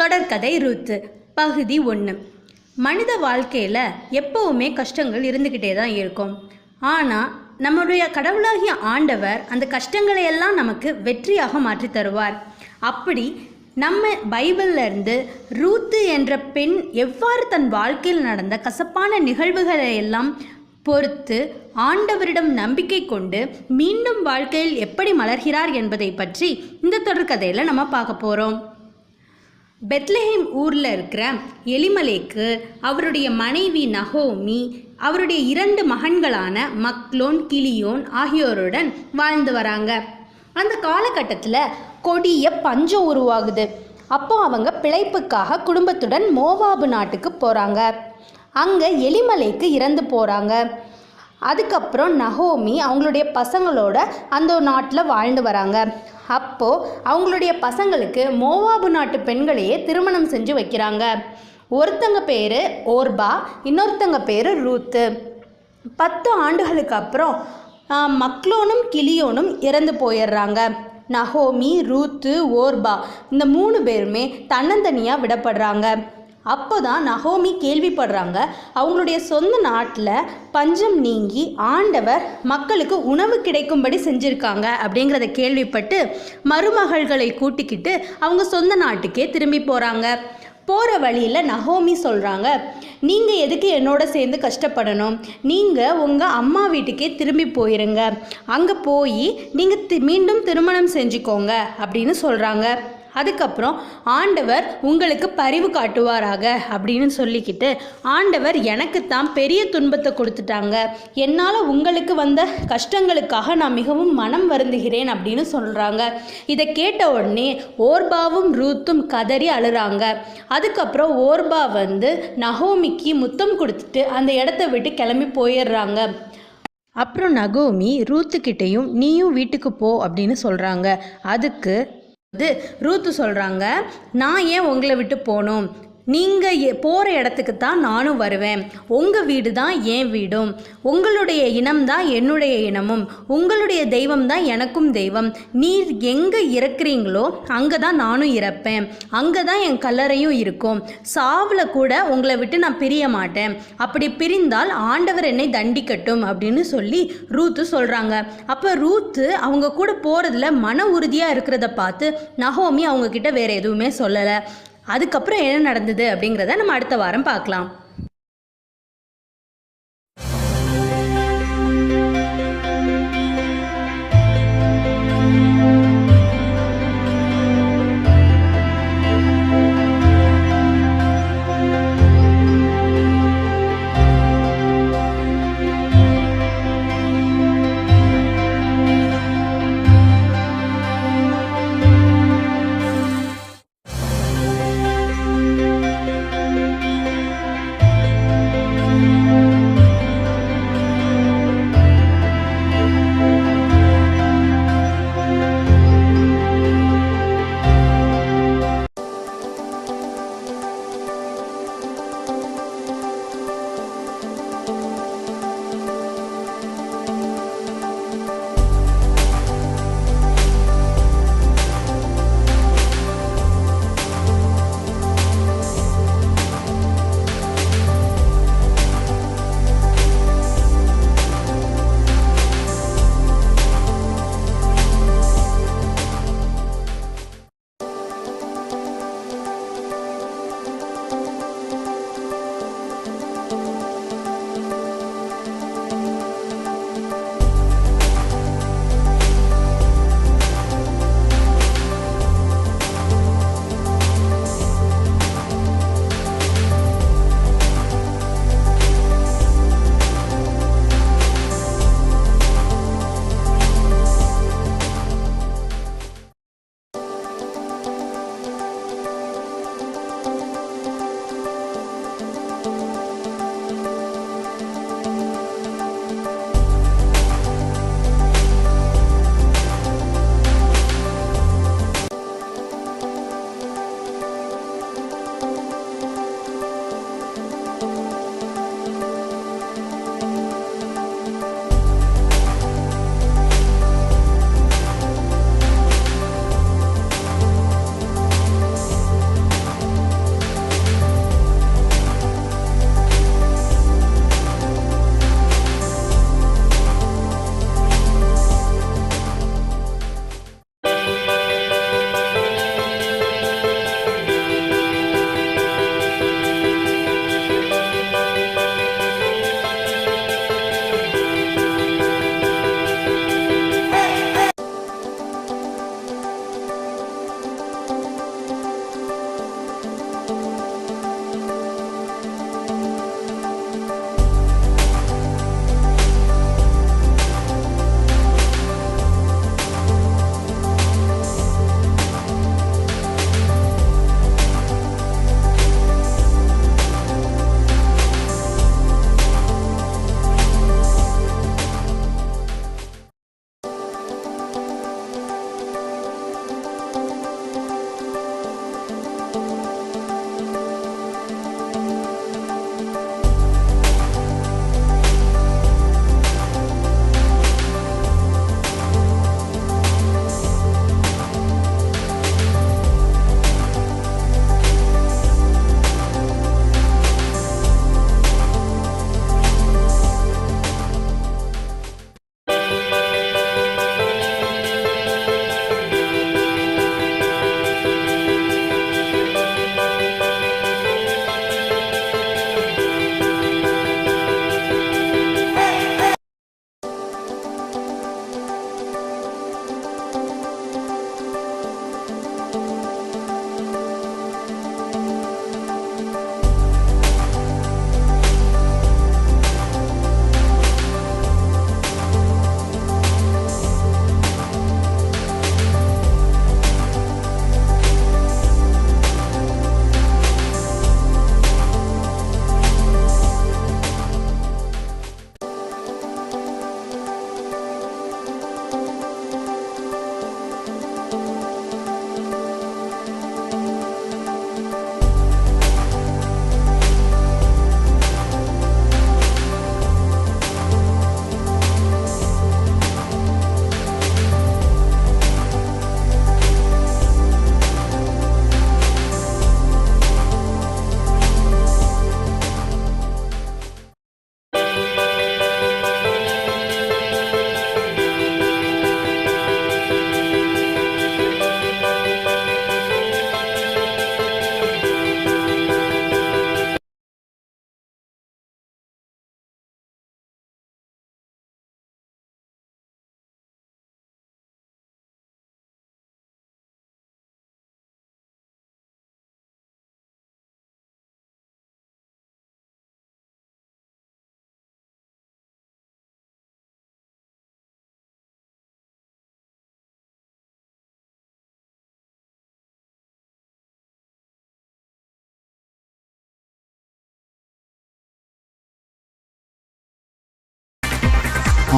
தொடர்கதை ரூத்து பகுதி 1. மனித வாழ்க்கையில் எப்போவுமே கஷ்டங்கள் இருந்துக்கிட்டே தான் இருக்கும். ஆனால் நம்முடைய கடவுளாகிய ஆண்டவர் அந்த கஷ்டங்களை எல்லாம் நமக்கு வெற்றியாக மாற்றி தருவார். அப்படி நம்ம பைபிளில் இருந்து ரூத்து என்ற பெண் எவ்வாறு தன் வாழ்க்கையில் நடந்த கசப்பான நிகழ்வுகளை எல்லாம் பொறுத்து ஆண்டவரிடம் நம்பிக்கை கொண்டு மீண்டும் வாழ்க்கையில் எப்படி மலர்கிறார் என்பதை பற்றி இந்த தொடர்கதையில் நம்ம பார்க்க போகிறோம். பெத்லஹேம் ஊரில் இருக்கிற எலிமலேக்கு அவருடைய மனைவி நகோமி அவருடைய 2 மகன்களான மக்லோன் கிலியோன் ஆகியோருடன் வாழ்ந்து வராங்க. அந்த காலகட்டத்தில் கொடிய பஞ்சம் உருவாகுது. அப்போ அவங்க பிழைப்புக்காக குடும்பத்துடன் மோவாபு நாட்டுக்கு போகிறாங்க. அங்கே எலிமலேக்கு இறந்து போகிறாங்க. அதுக்கப்புறம் நகோமி அவங்களுடைய பசங்களோட அந்த நாட்டில் வாழ்ந்து வராங்க. அப்போது அவங்களுடைய பசங்களுக்கு மோவாபு நாட்டு பெண்களையே திருமணம் செஞ்சு வைக்கிறாங்க. ஒருத்தங்க பேர் ஓர்பா, இன்னொருத்தங்க பேர் ரூத்து. 10 ஆண்டுகளுக்கு அப்புறம் மக்லோனும் கிலியோனும் இறந்து போயிடுறாங்க. நகோமி, ரூத்து, ஓர்பா இந்த 3 பேருமே தன்னந்தனியாக விடப்படுறாங்க. அப்போ தான் நகோமி கேள்விப்படுறாங்க, அவங்களுடைய சொந்த நாட்டில் பஞ்சம் நீங்கி ஆண்டவர் மக்களுக்கு உணவு கிடைக்கும்படி செஞ்சுருக்காங்க அப்படிங்கிறத கேள்விப்பட்டு மருமகள்களை கூட்டிக்கிட்டு அவங்க சொந்த நாட்டுக்கே திரும்பி போகிறாங்க. போகிற வழியில் நகோமி சொல்கிறாங்க, நீங்கள் எதுக்கு என்னோட சேர்ந்து கஷ்டப்படணும், நீங்கள் உங்கள் அம்மா வீட்டுக்கே திரும்பி போயிருங்க, அங்கே போய் நீங்கள் மீண்டும் திருமணம் செஞ்சுக்கோங்க அப்படின்னு சொல்கிறாங்க. அதுக்கப்புறம் ஆண்டவர் உங்களுக்கு பரிவு காட்டுவாராக அப்படின்னு சொல்லிக்கிட்டு, ஆண்டவர் எனக்குத்தான் பெரிய துன்பத்தை கொடுத்துட்டாங்க, என்னால் உங்களுக்கு வந்த கஷ்டங்களுக்காக நான் மிகவும் மனம் வருந்துகிறேன் அப்படின்னு சொல்கிறாங்க. இதை கேட்ட உடனே ஓர்பாவும் ரூத்தும் கதறி அழுறாங்க. அதுக்கப்புறம் ஓர்பா நகோமிக்கு முத்தம் கொடுத்துட்டு அந்த இடத்த விட்டு கிளம்பி போயிடுறாங்க. அப்புறம் நகோமி ரூத்துக்கிட்டையும் நீயும் வீட்டுக்கு போ அப்படின்னு சொல்கிறாங்க. அதுக்கு ரூத்து சொல்கிறாங்க, நான் ஏன் உங்களை விட்டு போகணும், நீங்கள் போகிற இடத்துக்கு தான் நானும் வருவேன், உங்கள் வீடு தான் என் வீடும், உங்களுடைய இனம் தான் என்னுடைய இனமும், உங்களுடைய தெய்வம் தான் எனக்கும் தெய்வம், நீர் எங்கே இறக்குறீங்களோ அங்கே தான் நானும் இறப்பேன், அங்கே தான் என் கல்லறையும் இருக்கும், சாவில் கூட உங்களை விட்டு நான் பிரிய மாட்டேன், அப்படி பிரிந்தால் ஆண்டவர் என்னை தண்டிக்கட்டும் அப்படின்னு சொல்லி ரூத்து சொல்கிறாங்க. அப்போ ரூத்து அவங்க கூட போகிறதுல மன உறுதியாக இருக்கிறத பார்த்து நகோமி அவங்கக்கிட்ட வேறு எதுவுமே சொல்லலை. அதுக்கப்புறம் என்ன நடந்தது அப்படிங்கிறத நம்ம அடுத்த வாரம் பார்க்கலாம்.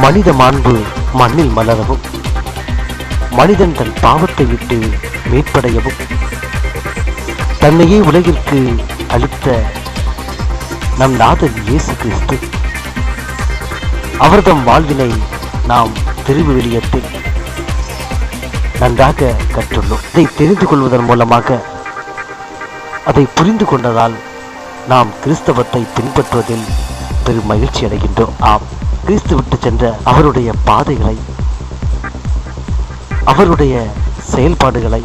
மனித மாண்பு மண்ணில் மலரவும், மனிதன் தன் பாவத்தை விட்டு மீட்படையவும் தன்னையே உலகிற்கு அளித்த நம் நாதன் இயேசு கிறிஸ்து, அவர்தம் வாழ்வினை நாம் திருவிவிலியத்தில் நன்றாக கற்றுள்ளோம். அதை தெரிந்து கொள்வதன் மூலமாக, அதை புரிந்து கொண்டதால் நாம் கிறிஸ்தவத்தை பின்பற்றுவதில் பெரும் மகிழ்ச்சி அடைகின்றோம். ஆம், கிறிஸ்து விட்டு சென்ற அவருடைய பாதைகளை, அவருடைய செயல்பாடுகளை,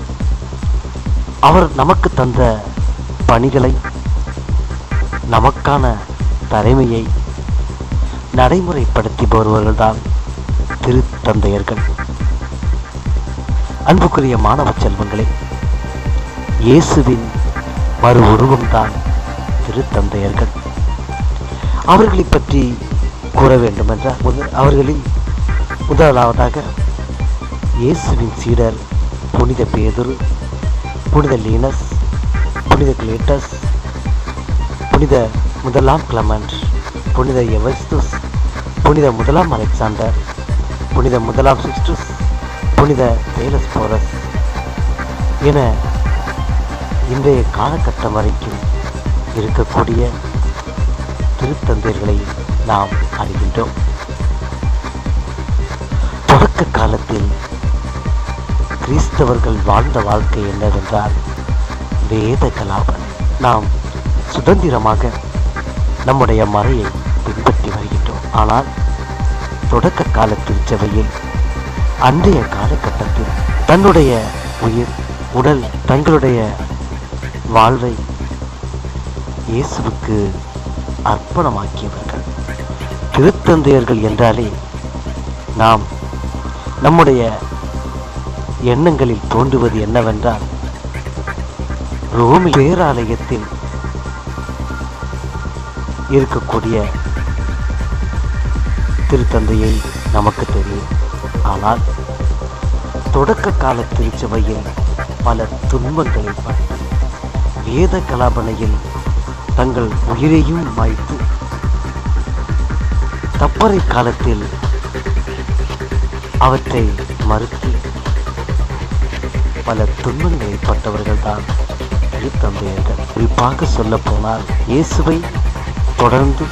அவர் நமக்கு தந்த பணிகளை, நமக்கான தலைமையை நடைமுறைப்படுத்தி வருபவர்கள்தான் திருத்தந்தையர்கள். அன்புக்குரிய மாணவ செல்வங்களே, இயேசுவின் மறு உருவம்தான் திருத்தந்தையர்கள். அவர்களை பற்றி கூற வேண்டுமென்றால், அவர்களில் முதலாவதாக இயேசுவின் சீடர் புனித பேதுரு, புனித லீனஸ், புனித கிளேட்டஸ், புனித முதலாம் கிளமெண்ட், புனித எவஸ்துஸ், புனித முதலாம் அலெக்சாண்டர், புனித முதலாம் சிஸ்டுஸ், புனித தேலஸ்போரஸ் என இன்றைய காலகட்டம் வரைக்கும் இருக்கக்கூடிய திருத்தந்தையர்களை நாம் அறிகின்றோம். தொடக்க காலத்தில் கிறிஸ்தவர்கள் வாழ்ந்த வாழ்க்கை என்னவென்றால் வேத கலாபனை. நாம் சுதந்திரமாக நம்முடைய மறையை பின்பற்றி வருகின்றோம். ஆனால் தொடக்க கால திருச்சபையில் அன்றைய காலகட்டத்தில் தன்னுடைய உயிர், உடல், தங்களுடைய வாழ்வை இயேசுவுக்கு அர்ப்பணமாக்கியவர்கள். திருத்தந்தையர்கள் என்றாலே நாம் நம்முடைய எண்ணங்களில் தோன்றுவது என்னவென்றால், ரோமி பேராலயத்தில் இருக்கக்கூடிய திருத்தந்தையை நமக்கு தெரியும். ஆனால் தொடக்க கால திருச்சபையில் பல துன்பங்களை பார்த்து வேத கலாபனையில் தங்கள் உயிரையும் மாய்த்து, தப்பறை காலத்தில் அவற்றை மறுத்து பல துன்பங்களை பட்டவர்கள்தான் திருத்தந்தையர்கள். குறிப்பாக சொல்ல போனால், இயேசுவை தொடர்ந்து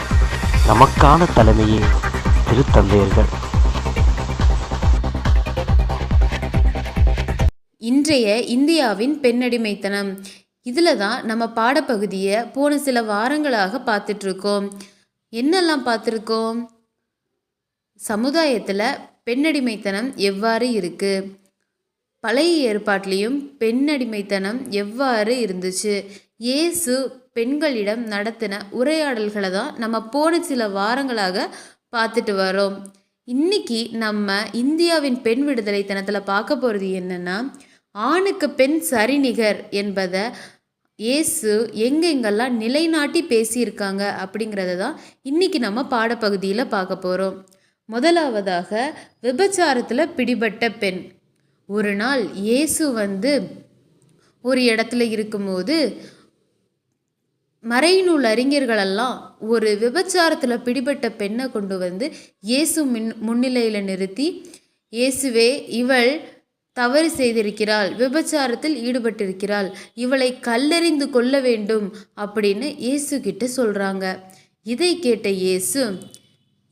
நமக்கான தலைமையே திருத்தந்தையர்கள். இன்றைய இந்தியாவின் பெண்ணடிமைத்தனம், இதில் தான் நம்ம பாடப்பகுதியை போன சில வாரங்களாக பார்த்துட்ருக்கோம். என்னெல்லாம் பார்த்துருக்கோம்? சமுதாயத்தில் பெண்ணடிமைத்தனம் எவ்வாறு இருக்குது, பழைய ஏற்பாட்டிலையும் பெண்ணடிமைத்தனம் எவ்வாறு இருந்துச்சு, இயேசு பெண்களிடம் நடத்தின உரையாடல்களை தான் நம்ம போன சில வாரங்களாக பார்த்துட்டு வரோம். இன்னைக்கு நம்ம இந்தியாவின் பெண் விடுதலை தினத்தில் பார்க்க போகிறது என்னென்னா, ஆணுக்கு பெண் சரிநிகர் என்பதை இயேசு எங்கெங்கெல்லாம் நிலைநாட்டி பேசியிருக்காங்க அப்படிங்கிறத தான் இன்றைக்கி நம்ம பாடப்பகுதியில் பார்க்க போகிறோம். முதலாவதாக, விபச்சாரத்தில் பிடிபட்ட பெண். ஒரு நாள் இயேசு ஒரு இடத்துல இருக்கும்போது மறைநூல் அறிஞர்களெல்லாம் ஒரு விபச்சாரத்தில் பிடிபட்ட பெண்ணை கொண்டு இயேசு முன்னிலையில் நிறுத்தி, இயேசுவே, இவள் தவறு செய்திருக்கிறாள், விபச்சாரத்தில் ஈடுபட்டிருக்கிறாள், இவளை கல்லெறிந்து கொள்ள வேண்டும் அப்படின்னு இயேசு கிட்ட சொல்கிறாங்க. இதை கேட்ட இயேசு,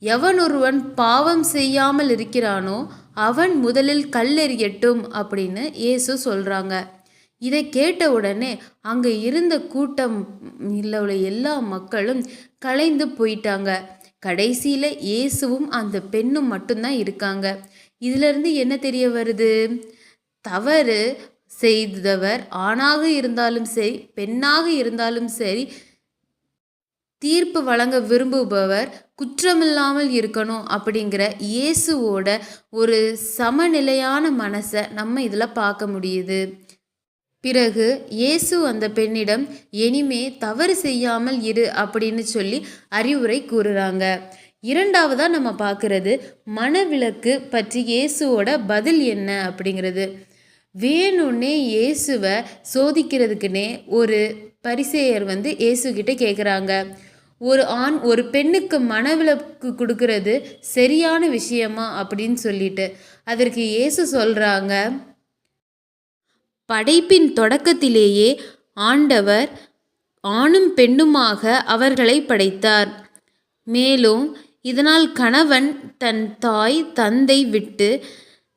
எவன் ஒருவன் பாவம் செய்யாமல் இருக்கிறானோ அவன் முதலில் கல்லெறியட்டும் அப்படின்னு இயேசு சொல்கிறாங்க. இதை கேட்ட உடனே அங்கே இருந்த கூட்டம் உள்ள எல்லா மக்களும் கலைந்து போயிட்டாங்க. கடைசியில் இயேசுவும் அந்த பெண்ணும் மட்டும்தான் இருக்காங்க. இதிலிருந்து என்ன தெரிய வருது? தவறு செய்தவர் ஆணாக இருந்தாலும் சரி, பெண்ணாக இருந்தாலும் சரி, தீர்ப்பு வழங்க விரும்புபவர் குற்றமில்லாமல் இருக்கணும் அப்படிங்கிற இயேசுவோட ஒரு சமநிலையான மனசை நம்ம இதில் பார்க்க முடியுது. பிறகு இயேசு அந்த பெண்ணிடம், இனிமே தவறு செய்யாமல் இரு அப்படின்னு சொல்லி அறிவுரை கூறுறாங்க. இரண்டாவதாக நம்ம பார்க்குறது மனவிலக்கு பற்றி இயேசுவோட பதில் என்ன அப்படிங்கிறது. வேணும்னே இயேசுவை சோதிக்கிறதுக்குன்னே ஒரு பரிசேயர் இயேசுகிட்ட கேட்குறாங்க, ஒரு ஆண் ஒரு பெண்ணுக்கு மனவிலக்கு கொடுக்கறது சரியான விஷயமா அப்படின்னு சொல்லிட்டு அதற்கு இயேசு சொல்றாங்க, படைப்பின் தொடக்கத்திலேயே ஆண்டவர் ஆணும் பெண்ணுமாக அவர்களை படைத்தார். மேலும் இதனால் கணவன் தன் தாய் தந்தை விட்டு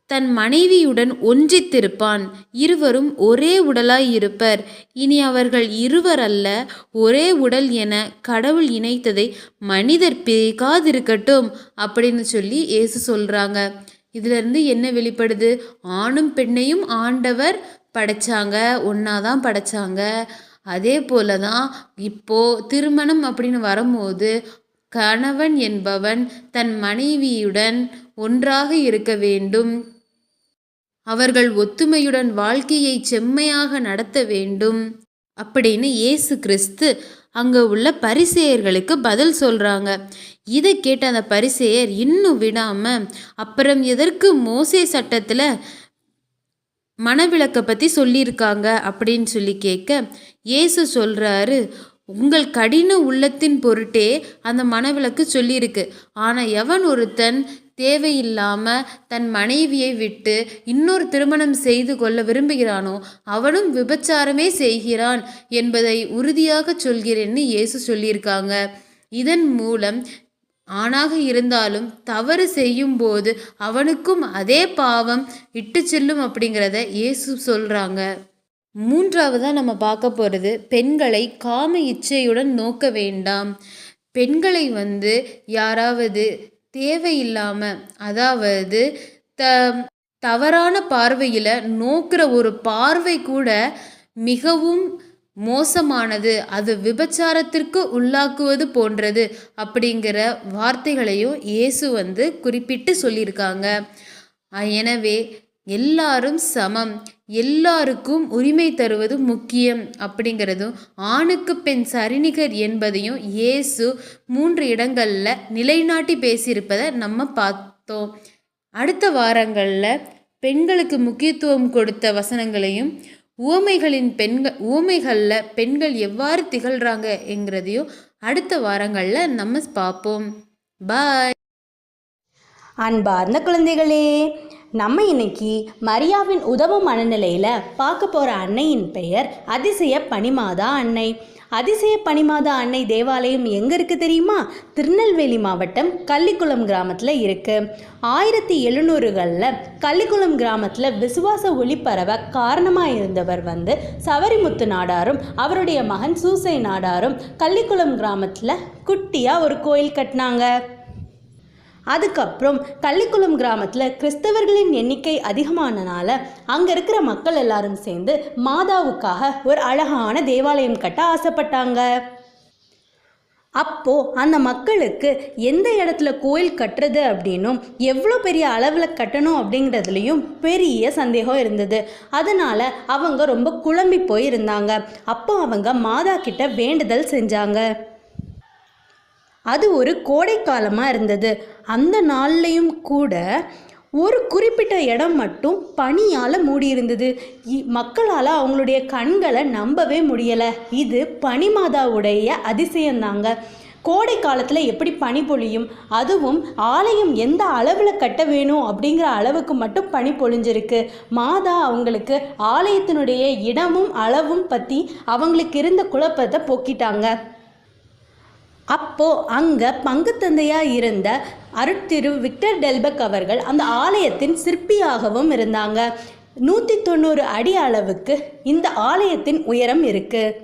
தன் மனைவியுடன் ஒன்றித்திருப்பான், இருவரும் ஒரே உடலாய் இருப்பர். இனி அவர்கள் இருவர் அல்ல, ஒரே உடல் என கடவுள் இணைத்ததை மனிதர் பிரிக்காதிருக்கட்டும் அப்படின்னு சொல்லி இயேசு சொல்றாங்க. இதிலிருந்து என்ன வெளிப்படுது? ஆணும் பெண்ணையும் ஆண்டவர் படைச்சாங்க, ஒன்னாதான் படைச்சாங்க. அதே போல தான் இப்போ திருமணம் அப்படின்னு வரும்போது கணவன் என்பவன் தன் மனைவியுடன் ஒன்றாக இருக்க வேண்டும், அவர்கள் ஒத்துமையுடன் வாழ்க்கையை செம்மையாக நடத்த வேண்டும் அப்படின்னு இயேசு கிறிஸ்து அங்கே உள்ள பரிசேயர்களுக்கு பதில் சொல்கிறாங்க. இதை கேட்ட அந்த பரிசேயர் இன்னும் விடாமல், அப்புறம் எதற்கு மோசே சட்டத்தில் மனவிலக்கை பற்றி சொல்லியிருக்காங்க அப்படின்னு சொல்லி கேட்க இயேசு சொல்கிறாரு, உங்கள் கடின உள்ளத்தின் பொருட்டே அந்த மனவிலக்கு சொல்லியிருக்கு. ஆனால் எவன் ஒருத்தன் தேவையில்லாமல் தன் மனைவியை விட்டு இன்னொரு திருமணம் செய்து கொள்ள விரும்புகிறானோ அவனும் விபச்சாரமே செய்கிறான் என்பதை உறுதியாக சொல்கிறேன்னு இயேசு சொல்லியிருக்காங்க. இதன் மூலம் ஆணாக இருந்தாலும் தவறு செய்யும்போது அவனுக்கும் அதே பாவம் இட்டு செல்லும் அப்படிங்கிறத இயேசு சொல்கிறாங்க. மூன்றாவதாக நம்ம பார்க்க போகிறது, பெண்களை காம இச்சையுடன் நோக்க வேண்டாம். பெண்களை யாராவது தேவையில்லாமல், அதாவது தவறான பார்வையில் நோக்கிற ஒரு பார்வை கூட மிகவும் மோசமானது, அது விபச்சாரத்திற்கு உள்ளாக்குவது போன்றது அப்படிங்கிற வார்த்தைகளையும் இயேசு குறிப்பிட்டு சொல்லியிருக்காங்க. எனவே எல்லாரும் சமம், எல்லாருக்கும் உரிமை தருவது முக்கியம் அப்படிங்கிறதும், ஆணுக்கு பெண் சரிநிகர் என்பதையும் இயேசு 3 இடங்களில் நிலைநாட்டி பேசியிருப்பதை நம்ம பார்த்தோம். அடுத்த வாரங்களில் பெண்களுக்கு முக்கியத்துவம் கொடுத்த வசனங்களையும் உவமைகளில் பெண்கள் எவ்வாறு திகழ்கிறாங்க என்கிறதையும் அடுத்த வாரங்களில் நம்ம பார்ப்போம். பாய். அன்பார்ந்த குழந்தைகளே, நம்ம இன்னைக்கு மரியாவின் உதவும் மனநிலையில் பார்க்க போகிற அன்னையின் பெயர் அதிசய பனிமாதா அன்னை. அதிசய பனிமாதா அன்னை தேவாலயம் எங்கே இருக்குது தெரியுமா? திருநெல்வேலி மாவட்டம் கள்ளிக்குளம் கிராமத்தில் இருக்குது. 1700களில் கள்ளிக்குளம் கிராமத்தில் விசுவாச ஒளி பரவ காரணமாக இருந்தவர் சவரிமுத்து நாடாரும் அவருடைய மகன் சூசை நாடாரும் கள்ளிக்குளம் கிராமத்தில் குட்டியாக ஒரு கோயில் கட்டினாங்க. அதுக்கப்புறம் கள்ளிக்குளம் கிராமத்தில் கிறிஸ்தவர்களின் எண்ணிக்கை அதிகமானனால அங்கே இருக்கிற மக்கள் எல்லாரும் சேர்ந்து மாதாவுக்காக ஒரு அழகான தேவாலயம் கட்ட ஆசைப்பட்டாங்க. அப்போது அந்த மக்களுக்கு எந்த இடத்துல கோயில் கட்டுறது அப்படின்னும் எவ்வளோ பெரிய அளவில் கட்டணும் அப்படிங்கிறதுலையும் பெரிய சந்தேகம் இருந்தது. அதனால் அவங்க ரொம்ப குழம்பி போயிருந்தாங்க. அப்போ அவங்க மாதா கிட்ட வேண்டுதல் செஞ்சாங்க. அது ஒரு கோடைக்காலமாக இருந்தது. அந்த நாள்லையும் கூட ஒரு குறிப்பிட்ட இடம் மட்டும் பனியால் மூடியிருந்தது. மக்களால் அவங்களுடைய கண்களை நம்பவே முடியலை. இது பனிமாதாவுடைய அதிசயம்தாங்க. கோடை காலத்தில் எப்படி பனி பொழியும், அதுவும் ஆலயம் எந்த அளவில் கட்ட வேணும் அப்படிங்கிற அளவுக்கு மட்டும் பனி பொழிஞ்சிருக்கு. மாதா அவங்களுக்கு ஆலயத்தினுடைய இடமும் அளவும் பற்றி அவங்களுக்கு இருந்த குழப்பத்தை போக்கிட்டாங்க. அப்போது அங்கே பங்கு தந்தையாக இருந்த அருட்திரு விக்டர் டெல்பெக் அவர்கள் அந்த ஆலயத்தின் சிற்பியாகவும் இருந்தாங்க. 190 அடி அளவுக்கு இந்த ஆலயத்தின் உயரம் இருக்குது.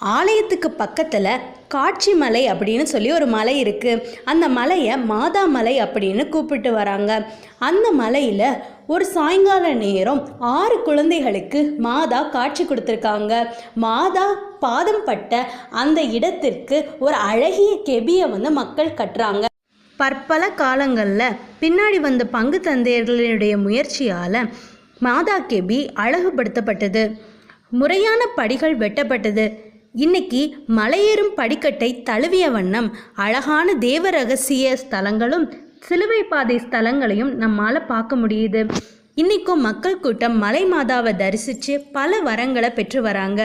ஆலயத்துக்கு பக்கத்தில் காட்சி மலை அப்படின்னு சொல்லி ஒரு மலை இருக்குது. அந்த மலையை மாதா மலை அப்படின்னு கூப்பிட்டு வராங்க. அந்த மலையில் ஒரு சாயங்கால நேரம் 6 குழந்தைகளுக்கு மாதா காட்சி கொடுத்துருக்காங்க. மாதா பாதம் பட்ட அந்த இடத்திற்கு ஒரு அழகிய கெபியை மக்கள் கட்டுறாங்க. பற்பல காலங்களில் பின்னாடி வந்த பங்கு தந்தையர்களுடைய முயற்சியால் மாதா கெபி அழகுபடுத்தப்பட்டது. முறையான படிகள் வெட்டப்பட்டது. இன்னைக்கு மலையேறும் படிக்கட்டை தழுவிய வண்ணம் அழகான தேவ ரகசிய ஸ்தலங்களும் சிலுவை பாதை ஸ்தலங்களையும் நம்மால் பார்க்க முடியுது. இன்றைக்கும் மக்கள் கூட்டம் மலை மாதாவை தரிசித்து பல வரங்களை பெற்று வராங்க.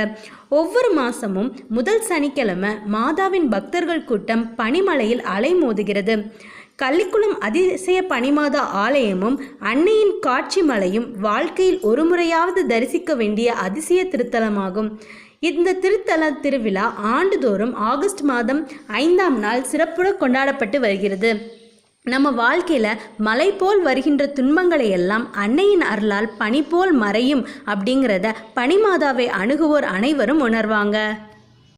ஒவ்வொரு மாதமும் முதல் சனிக்கிழமை மாதாவின் பக்தர்கள் கூட்டம் பனிமலையில் அலைமோதுகிறது. கள்ளிக்குளம் அதிசய பனிமாதா ஆலயமும் அன்னையின் காட்சி மலையும் வாழ்க்கையில் ஒரு முறையாவது தரிசிக்க வேண்டிய அதிசய திருத்தலமாகும். இந்த திருத்தல திருவிழா ஆண்டுதோறும் ஆகஸ்ட் மாதம் 5ஆம் நாள் சிறப்புடன் கொண்டாடப்பட்டு வருகிறது. நம்ம வாழ்க்கையில் மலை போல் வருகின்ற துன்பங்களை எல்லாம் அன்னையின் அருளால் பனி போல் மறையும் அப்படிங்கிறத பனிமாதாவை அணுகுவோர் அனைவரும் உணர்வாங்க.